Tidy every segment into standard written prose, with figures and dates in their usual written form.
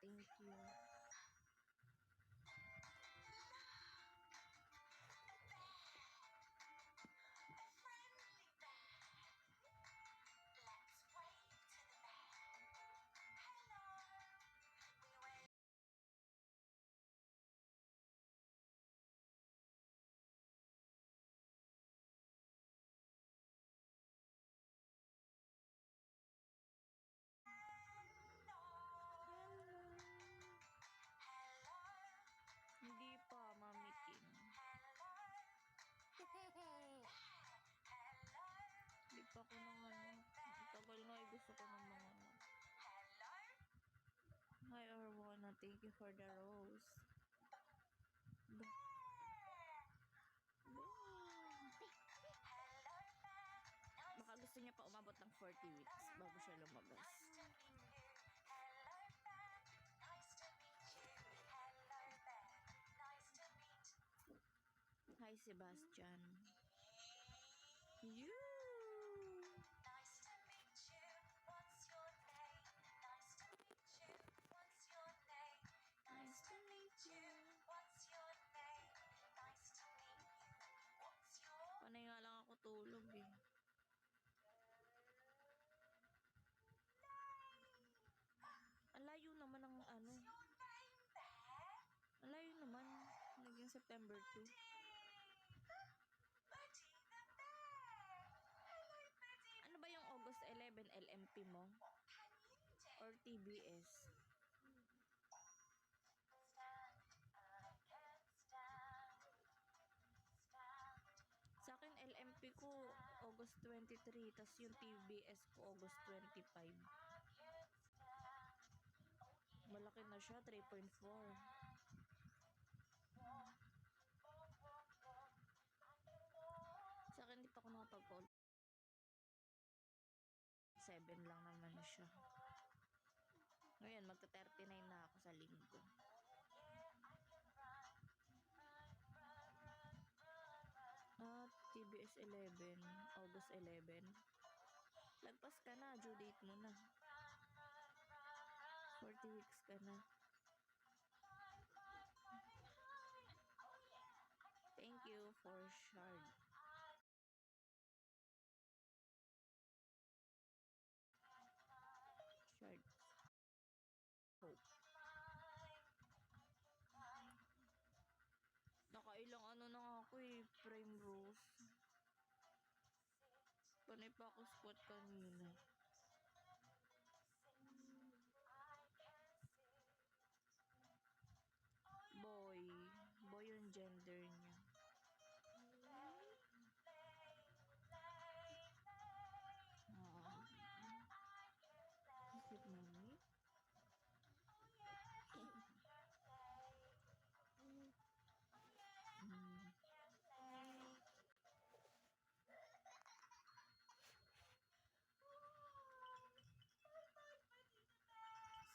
Thank you. Hindi pa, Mami King. Hindi pa ako ng ano. Tagal nga gusto ko ng mga ano. Hi, Arwana. Thank you for the rose. Baka gusto niya pa umabot ng 40 weeks bago siya lumabas. Hi, Sebastian. You. Nice to meet you. What's your name? Nice to meet you. What's your name? Nice to meet you. What's your name? Nice to meet you. What's your name? Panay nga lang ako tulog eh. Ang layo naman ng ano. Ang layo naman. Naging September 2. Ano ba yung August 11 LMP mo? Or TBS? Sa akin LMP ko August 23, tas yung TBS ko August 25. Malaki na siya, 3.4. Sa akin, hindi pa ako nakapag-call. 7 lang naman siya. Ngayon, magta-39 na ako sa linggo. TBS 11, August 11. Lagpas ka na, due date mo na. 40 weeks ka na. Thank you for shard. Shard. Hope. Nakailang ano na nga ako eh, prime rose. Panay pa ako squat kanina. Boy. Boy yung gender niya. Is it mommy?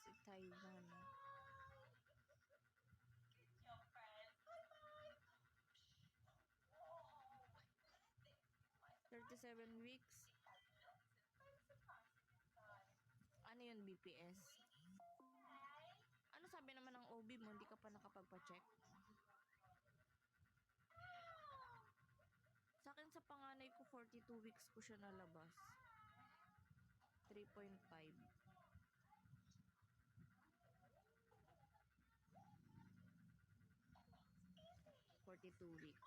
Si Taiwan. 37 weeks. Ano yun, BPS? Ano sabi naman ng OB mo? Hindi ka pa nakapagpa-check? Sa akin sa panganay ko, 42 weeks ko siya nalabas. 3.5. 42 weeks.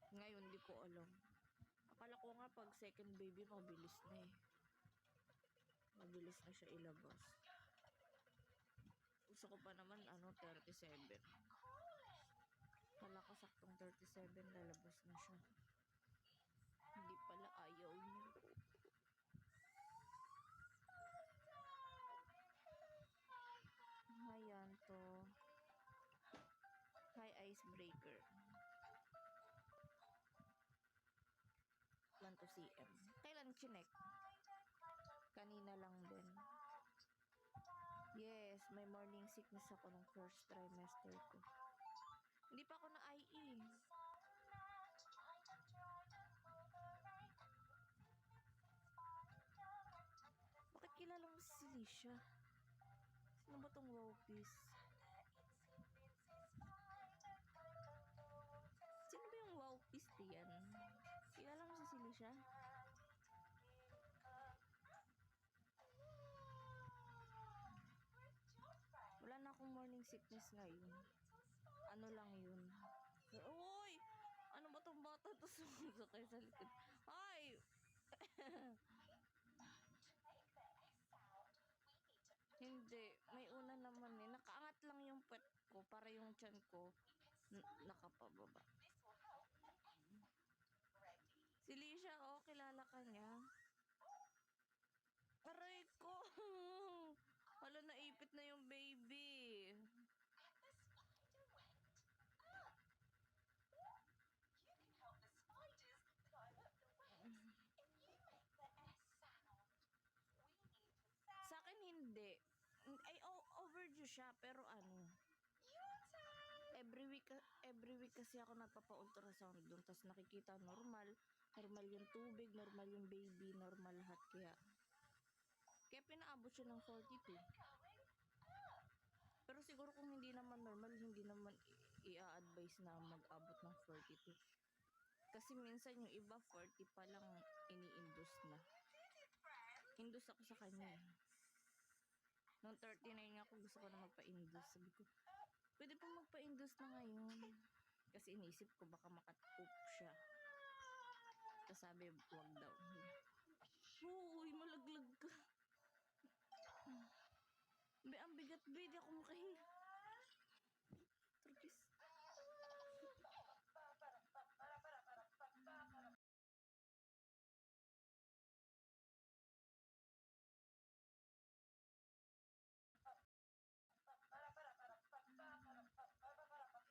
Ngayon, di ko alam. Akala ko nga pag second baby, mabilis na eh. Mabilis na siya ilabas. Gusto ko pa naman, 37. Kala ko saktong 37, lalabas na siya. Hindi pala, ayaw niya. Ayan to. Hi, icebreaker. Plan to CM. Kailan chinek? Kanina lang din. Yes, may morning sickness ako nung first trimester ko. Hindi pa ako na IE. Bakit kilala mo si Licia? Sino ba tong wow piece? Sino ba yung wow piece diyan? Kilala mo si Licia? Wala na akong morning sickness ngayon. Ano lang yun? Uy! Ano ba tong bata to sumusakay sa likod? Ay! Hindi. May una naman eh. Nakaangat lang yung puwet ko para yung tiyan ko nakapababa. Si Licia, oh, kilala ka niya. Aray ko! Hala, naipit na yung baby. Sa akin hindi. Ay, overdue siya, pero ano, every week kasi ako nagpapa-ultrasound doon, tapos nakikita normal yung tubig, normal yung baby, normal lahat, kaya pinaabot siya ng 42. Pero siguro kung hindi naman normal, hindi naman i-a-advise na mag-abot ng 42. Kasi minsan yung iba 40 pa lang ini-induce na. Induce ako sa kanya. Noong 39 ako, gusto ko na magpa-induce. Sabi ko, pwede po magpa-induce na ngayon. Kasi inisip ko baka makat-poop siya. Tapos sabi, wag daw. Uy, malaglag ka. Ang bigat, di ako makahinga. Turkis.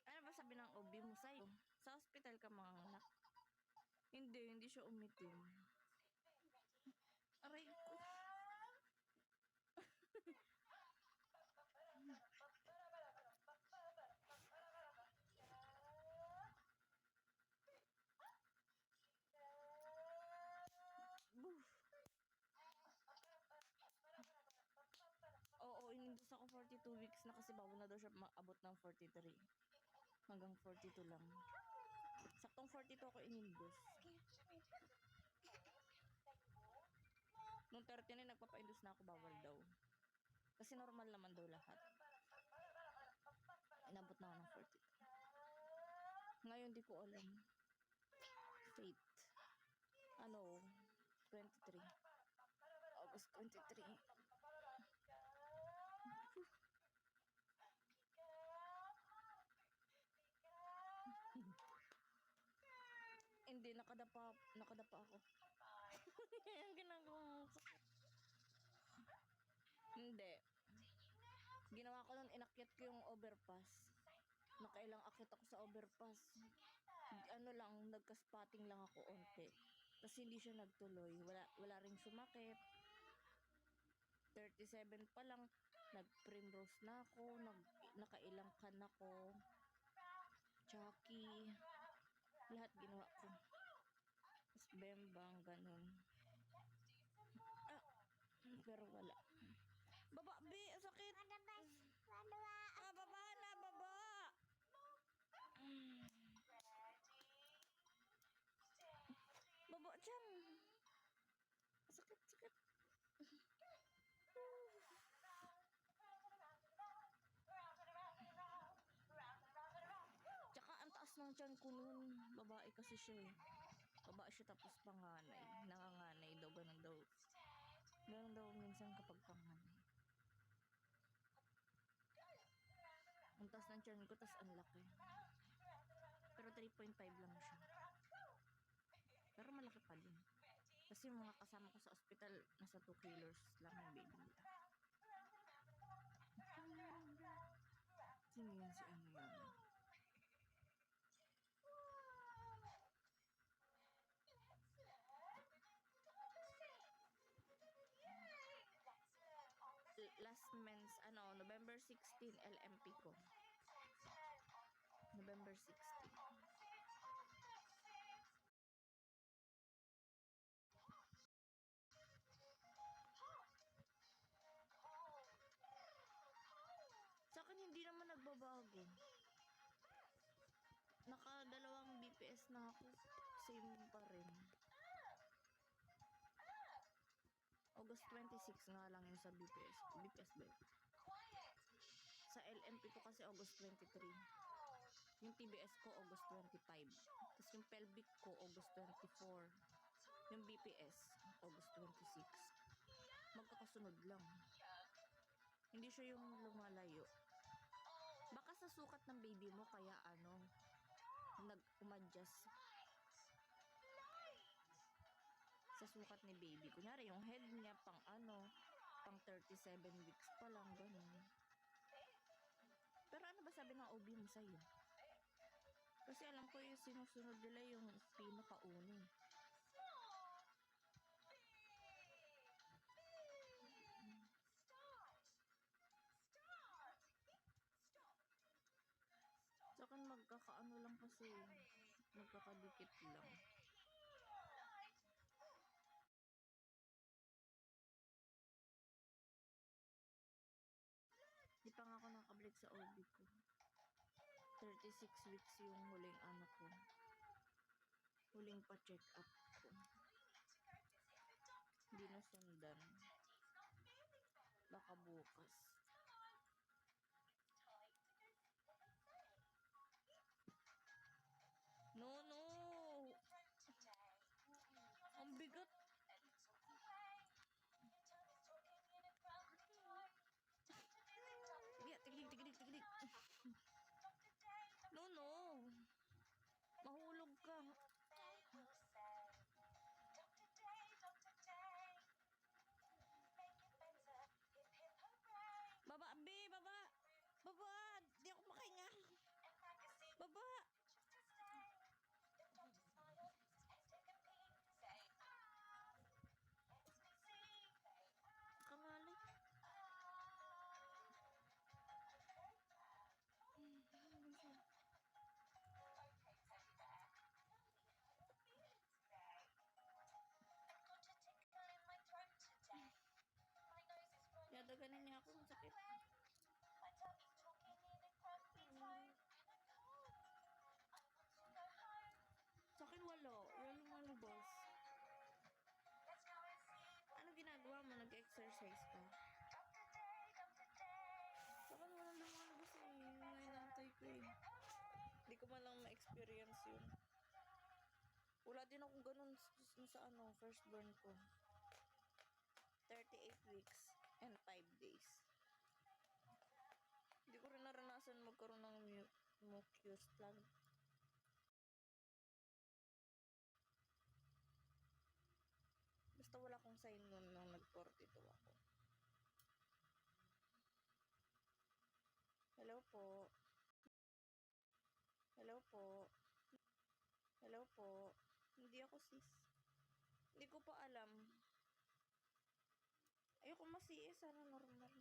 Ano ba sabi ng OB mo sa'yo? Sa hospital ka manganak? Hindi siya umitim. Aray ko. Oo, inindus ako 42 weeks na kasi bago na daw siya maabot ng 43. Hanggang 42 lang. Saktong 42 ako inindus. Nung 39 nagpapa-indus na ako, bawal daw. Kasi normal naman daw lahat. Inabot na ako ng 42. Ngayon di ko alam. Fate. Ano? 23. August 23. Hindi, nakadapa ako. Ang ginagawa mo. Hindi. Ginawa ko nun, inakyat ko yung overpass. Nakailang akyat ako sa overpass. Ano lang, nagka-spotting lang ako onte. Tapos hindi siya nagtuloy. Wala ring sumakit. 37 pa lang, nag-primrose na ako, nakailang kan ako. Chucky. Lahat ginawa ko. Tapos bembang, ganun. Pero wala. Baba, B! Ang sakit! Baba na, baba! Baba dyan! Sakit. Tsaka ang taas ng tiyan ko nun. Babae kasi siya eh. Babae siya tapos panganay. Nanganganay daw, ganun daw. Ganun daw minsan kapag panganay. Ang taas ng tiyan ko, tas ang laki. Pero 3.5 lang siya. Pero malaki pa din. Kasi yung mga kasama ko sa ospital, nasa 2 kilos lang yung baby nila. Sino yun si ano yun? Last month, November 16, LMP ko. November 16. nagbabago. Nakadalawang BPS na ako. Same pa rin. August 26 nga lang yun sa BPS. BPS ba yun? Sa LMP ko kasi August 23. Yung TBS ko August 25. Tapos yung pelvic ko August 24. Yung BPS August 26. Magkakasunod lang. Hindi siya yung lumalayo. Baka sa sukat ng baby mo kaya nag-umadjust sa sukat ni baby. Kunyari yung head niya pang 37 weeks pa lang, ganun. Pero ano ba sabi ng OB mo sa'yo? Kasi alam ko yung sinusunod nila yung pinakauni. Sa akin magkakaano lang kasi, magkakadikit lang. Di pa nga ako nakabalik sa OB ko. 36 weeks yung huling ko. Huling pa-check up ko. Hindi na sundan. Baka bukas. No! Ang bigat! Tigilig! No! Mahulog ka! Baba, be! Baba! Di ako makahinga! Baba! Kangalay. Yadaganan niya ako, sakit. Sa akin wala lumalabas. Ano ginagawa mo? Nag-exercise ka? Sa akin wala lumalabas eh. Yun nga inantay ko eh. Hindi ko man lang ma-experience yun. Wala din akong ganun sa firstborn ko. 38 weeks and 5 days. Hindi ko rin naranasan magkaroon ng mucus plug. Basta wala akong sign nun nung nag-42 ako. Hello po. Hindi ako sis. Hindi ko pa alam. Ayoko masiis. Sana normal.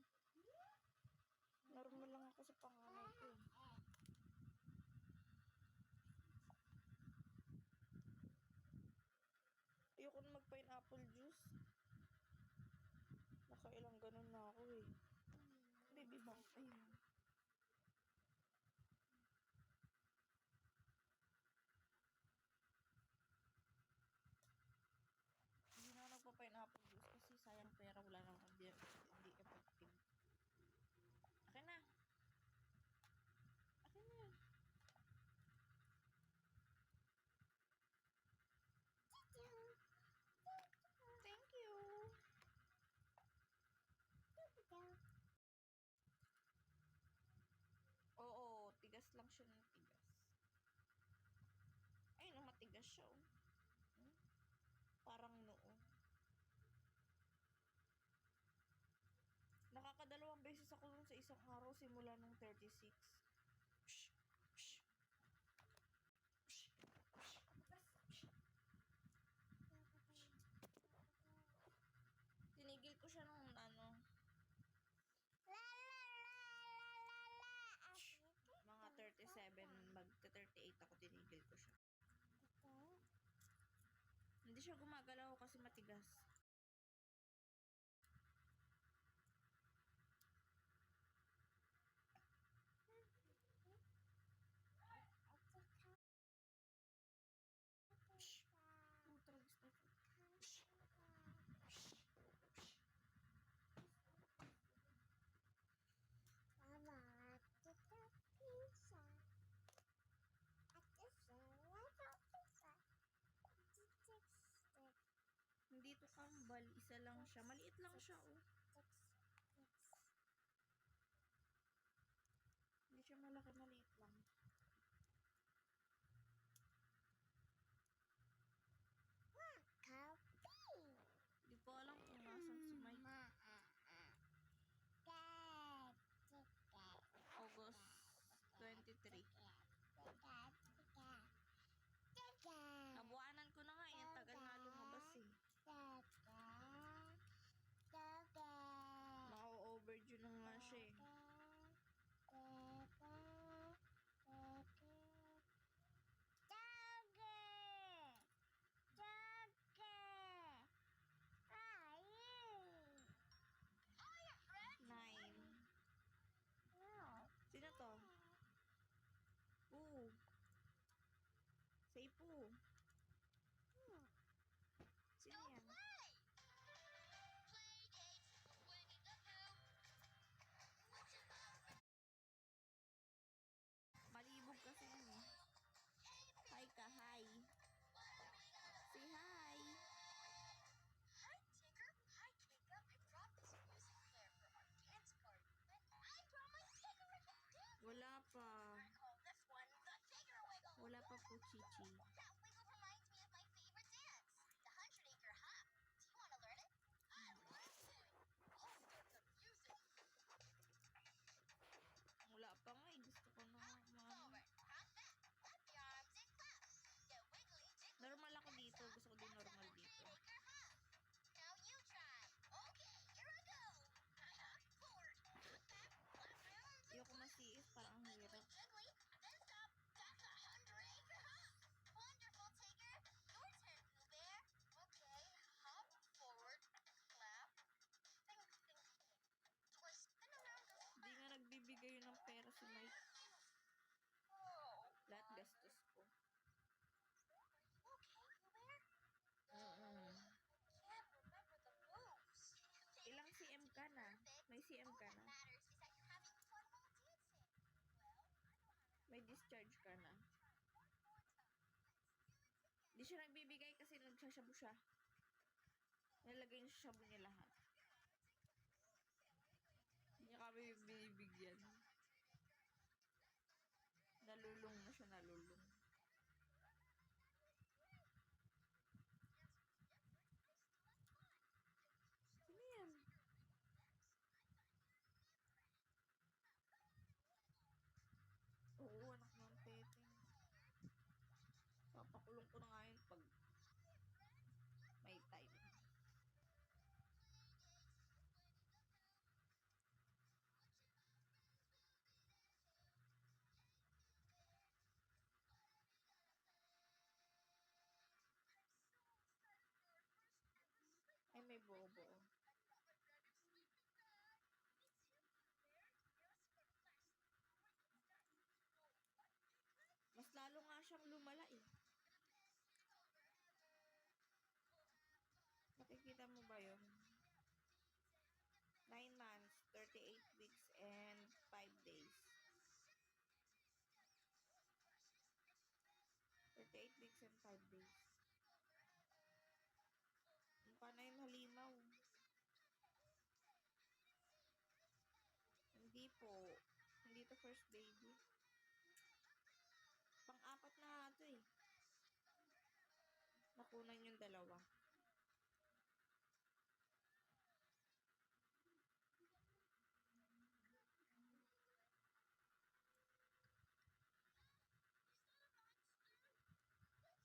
Normal lang ako sa panganay ko. Ayoko na mag-pineapple juice. Nakailang ganun na ako eh. Baby bang. Ayun. Hindi na nagpa-pineapple juice kasi sayang pera. Wala nang hindi effective. Akin na. Thank you. Oo, tigas lang siya ng tigas. Ay, matigas siya oh. Parang noo. Nakakadalawang beses ako dun sa isang araw simula nung 36. Tinigil ko siya nung mga 37, magta-38 ako, tinigil ko siya. Hindi siya gumagalaw kasi matigas. siya. Maliit lang siya, oh. Hindi siya malaki, maliit lang. Hindi ko alam kung nasan si Mike. August 23. Nabuanan ko na nga eh. Ang tagal nga lumabas eh. Maka-overdue na nga siya eh. Nine. Sino to? Poo. Say Poo. Sino yan? Malibog kasi yun eh. Hi ka, hi. Say hi. Hi, Tigger. Hi, Jacob. I brought this music player for our dance party. And I brought my Tiggerific dance. Wala pa. I call this one the Tigger Wiggle. Wala pa po, Chichi. That wiggle reminds me of my favorite dance, the 100-acre hop. Do you want to learn it? I love to. I'll start the music. Wala pa nga eh. Gusto ko na nga. Forward, hop back, clap your arms and clap. Get wiggly jiggly. Normal ako dito. Gusto ko din normal dito. 100-acre hop. Now you try. Okay, here I go. Forward, hop back, clap your arms and Ayoko masiis. Parang ang wiggly hirap. jiggly, then stop. That's a 100-acre hop. Wonderful, Tigger. Your turn, Pooh Bear. Okay, hop forward, clap, think, twist, then around goes Hindi nga nagbibigay yun ng pera si Mike. Oh. Lahat gastos ko. Okay, Pooh Bear? Can't remember the moves. Ilang CM ka na? May CM ka All na? that matters is that you're having fun while dancing. Well, I know how to May discharge ka na? try one more time. Let's do it together. Di siya nagbibigay kasi nagsashabu siya. Nalagay yung shabu niya lahat. Hindi niya kami binibigyan. Nalulung na siya, nalulung. Sino yan? Oo, anak ng peteng. Papakulong ko na nga yun pag may time. Ay, may bobo. Mas lalo nga siyang lumala eh. Nakikita mo ba yun? 9 months, 38 weeks, and 5 days. 38 weeks and 5 days. Mukha na yung halimaw. Hindi po. Hindi to first baby. Pang-apat na nga ito eh. Nakunan yung dalawa.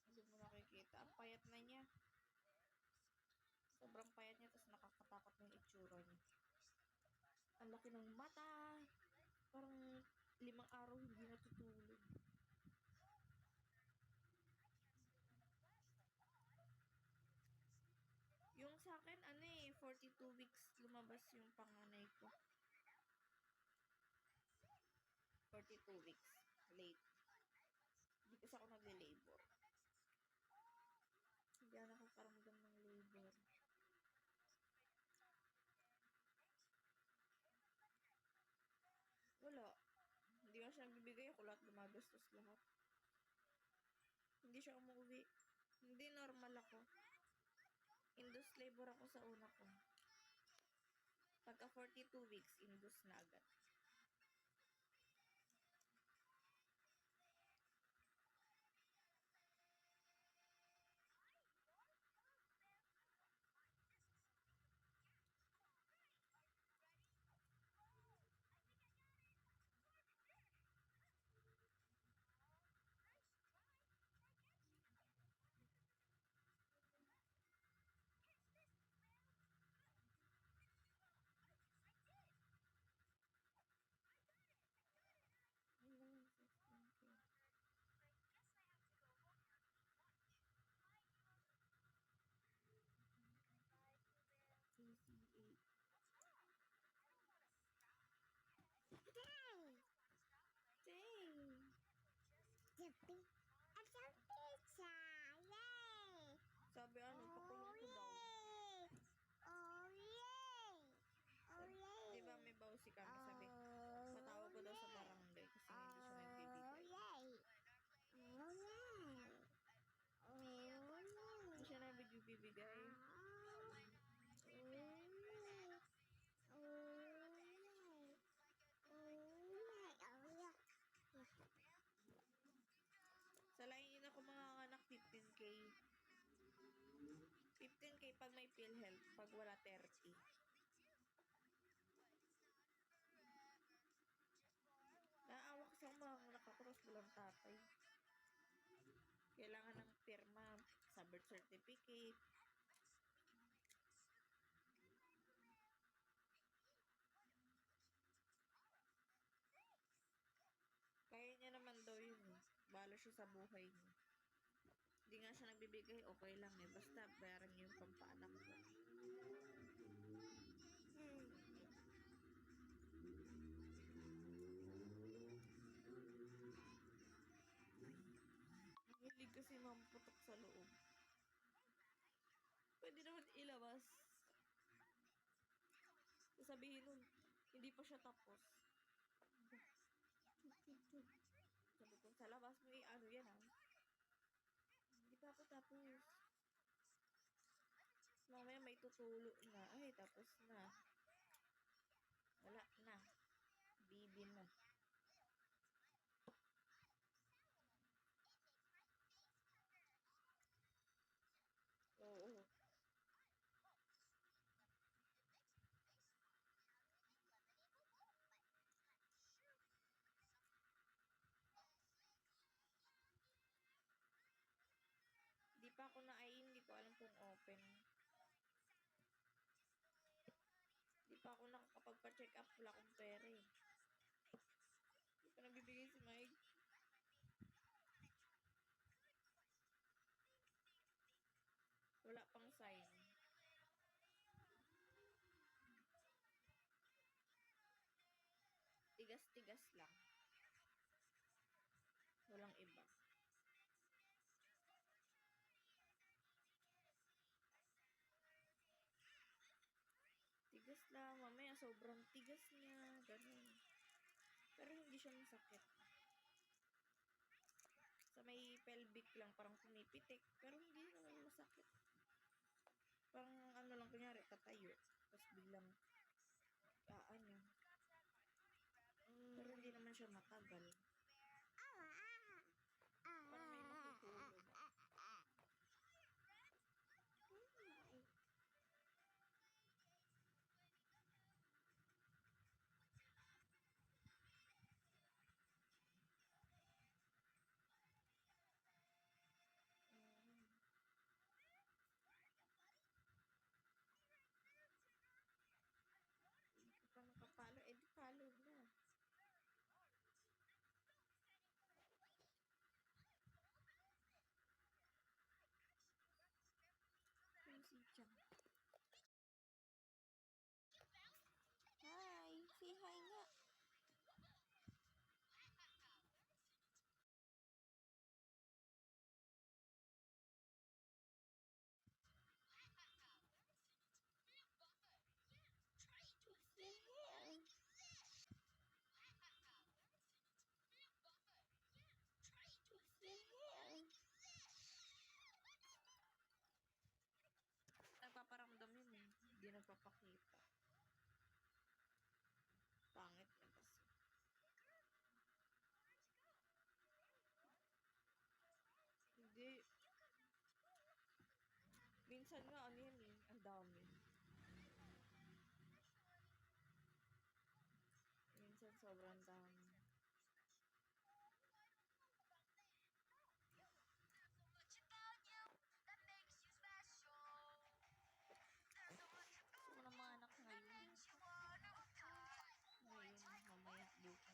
Hindi mo nakikita. Ang payat na niya. Sobrang payat niya, tapos nakakatakot na yung itsura niya. Ang laki ng mata. Parang 5 araw hindi natutulog. Yung sa akin, 42 weeks lumabas yung panganay ko. 42 weeks. Late. Hindi kasi ako nagle-labor. Hindi ako nakakaramdam ng labor. Wala. Hindi nga siya nagbibigay. Ako lahat gumagastos lahat. Hindi siya umuwi. Hindi normal ako. Induced labor ako sa una ko. Pagka 42 weeks, induce na agad. Dang. Jumping. I'm so pizza. Yay! Sabi ano, pakulong ko daw. Yay! Oh, yay! Oh, yay! Di ba may bawsi kami, sabi, patawag ko daw sa barangay kasi hindi siya Oh, nagbibigay. yay! Oh, yay! Oh, yay! Hindi siya nagbibigay. Oh, yay! Oh, yay! Oh, yay! Oh, yay! Sa lain ako mga anak, 15K. 15K pag may PhilHealth, pag wala 30. Naawa kasi ako mga nakakross walang tatay. Kailangan ng pirma sa birth certificate. Kaya niya naman daw yun eh. Bala siya sa buhay niya. Hindi nga siya nagbibigay, okay lang eh. Basta bayaran niyo yung pampaanak ko. Hilig kasi mamputok sa loob. Pwede naman ilabas. Sabihin nun, hindi pa siya tapos. Sabi ko, sa labas mo ano yan ah. Hindi pa ako tapos. Mamaya may tutulo na. Ay, tapos na. Wala na. Bibi na. Oo. Di pa ako na-aim, hindi ko alam kung open. Di pa ako nakakapagpa-check up, wala akong pera eh. Di pa nabibigay si Mike. Wala pang sign. Tigas-tigas lang. Walang iba. Tigas lang. Mamaya sobrang tigas niya. Ganun. Pero hindi siya masakit. Sa may pelvic lang, parang pumipitik. Pero hindi naman masakit. Parang ano lang, kunyari, tatayo. Tapos biglang, ano. Pero hindi naman siya matagal. Parang may matutulog. Hindi ko pa nakapalo. Eh, di palo na. Yung si Chang. Hi! Say hi nga. Nagpaparamdam yun eh. Hindi nagpapakita. minsan nga, ano yan eh, ang dami. Minsan sobrang dami. Gusto ko ng mga anak ngayon. Ngayon, mamaya, bukas.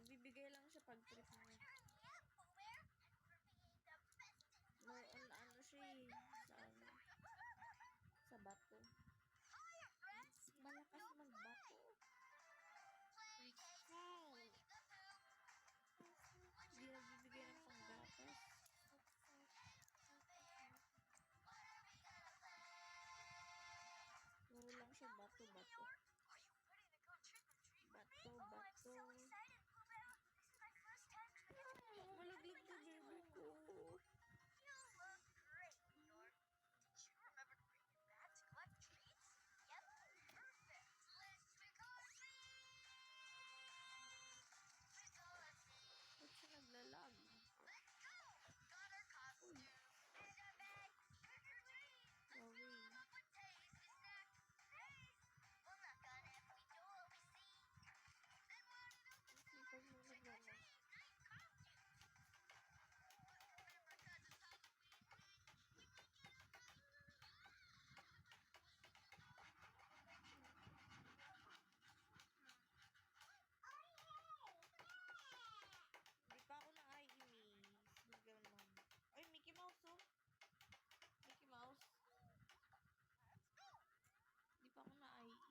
Nagbibigay lang siya pag trip mo. More on ano siya eh, sa bato. Malakas magbato. Hindi nagbibigay ng panggatas. Puro lang siya bato-bato. Bato-bato. Malaglag na baby ko. Ba't siya naglalag? Uy. Sorry. Sipag mo naglalag. Di pa ako na-i-miss. Ganun. Ay, Mickey Mouse oh. Mickey Mouse. Di pa ako na-i-i.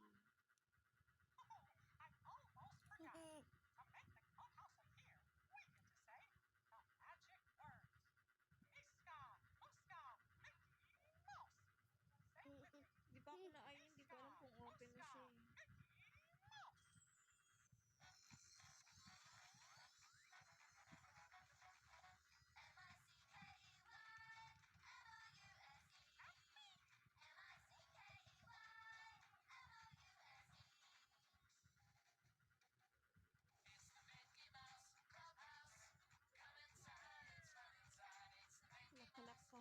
Di pa ako na-i-i. Hindi ko alam kung open na siya eh. Nakalak pa.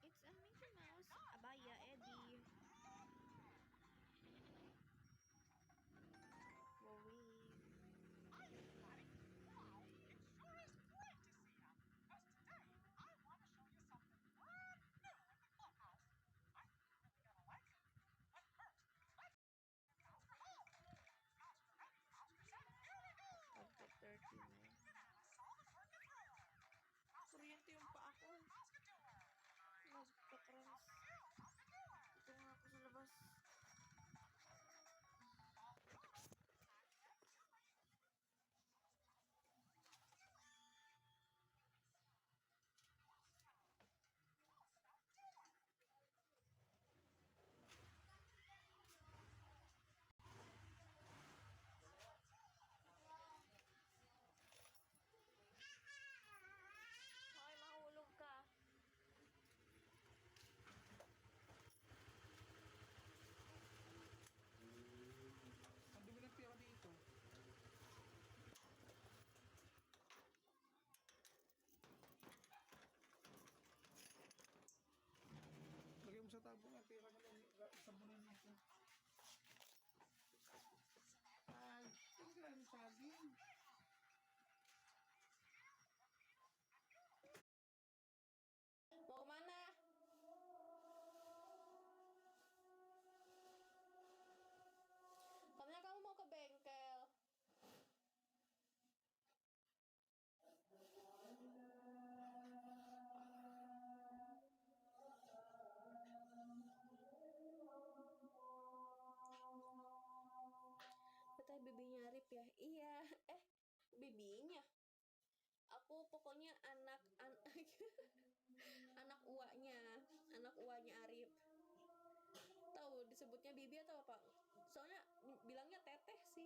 It's a Mickey Mouse. Abaya, Eddie. Wowee. After 39. Kuryente yung pa ako. Nagka-trans. Ito nga ako sa labas. Hoy, mahulog ka. Ang dumi ng pera dito. Lagay mo sa tabo ng pera na lang. Sabunin mo ito. Ay, hindi ka lang saging. Wow, mana? Kami na ka mo ka bengkel. ya. Iya, bibinya. Aku pokoknya anak uanya Arif. Tahu disebutnya bibi atau apa? Soalnya bilangnya teteh sih.